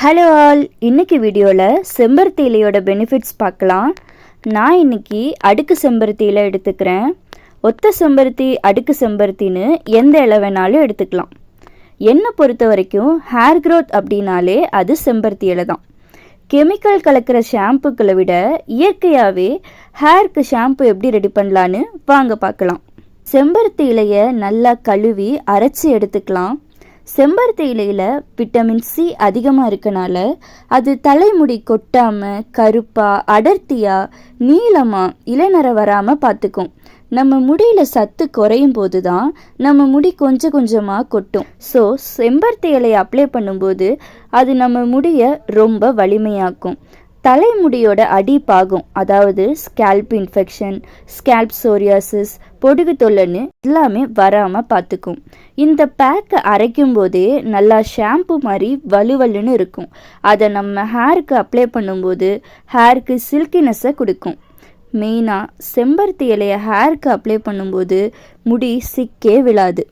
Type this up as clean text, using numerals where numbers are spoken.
Hello all, இன்னைக்கு வீடியோவில் செம்பருத்தி இலையோட பெனிஃபிட்ஸ் பார்க்கலாம். நான் இன்னைக்கு அடுக்கு செம்பருத்தி இலை எடுத்துக்கிறேன். ஒத்த செம்பருத்தி, அடுக்கு செம்பருத்தின்னு எந்த இலை வேணாலும் எடுத்துக்கலாம். என்னை பொறுத்த வரைக்கும் ஹேர் க்ரோத் அப்படின்னாலே அது செம்பருத்தி இலை தான். கெமிக்கல் கலக்கிற ஷாம்புக்களை விட இயற்கையாகவே ஹேருக்கு ஷாம்பு எப்படி ரெடி பண்ணலான்னு வாங்க பார்க்கலாம். செம்பருத்தி இலையை நல்லா கழுவி அரைச்சி எடுத்துக்கலாம். செம்பருத்தி இலையில் விட்டமின் சி அதிகமாக இருக்கனால அது தலைமுடி கொட்டாமல் கருப்பாக அடர்த்தியாக நீளமாக இளநரை வராமல் பார்த்துக்கும். நம்ம முடியில் சத்து குறையும் போது தான் நம்ம முடி கொஞ்சம் கொஞ்சமாக கொட்டும். ஸோ செம்பருத்தி இலையை அப்ளை பண்ணும்போது அது நம்ம முடியை ரொம்ப வலிமையாக்கும். தலைமுடியோட அடிப்பாகும், அதாவது ஸ்கேல்ப் இன்ஃபெக்ஷன், ஸ்கேல்ப் சோரியாசிஸ், பொடுகு தொல்லைன்னு எல்லாமே வராமல் பார்த்துக்கும். இந்த பேக்கை அரைக்கும் போதே நல்லா ஷாம்பு மாதிரி வலுவலுன்னு இருக்கும். அதை நம்ம ஹேருக்கு அப்ளை பண்ணும்போது ஹேருக்கு சில்கினஸை கொடுக்கும். மெயினாக செம்பருத்தி இலையை ஹேருக்கு அப்ளை பண்ணும்போது முடி சிக்கே விழாது.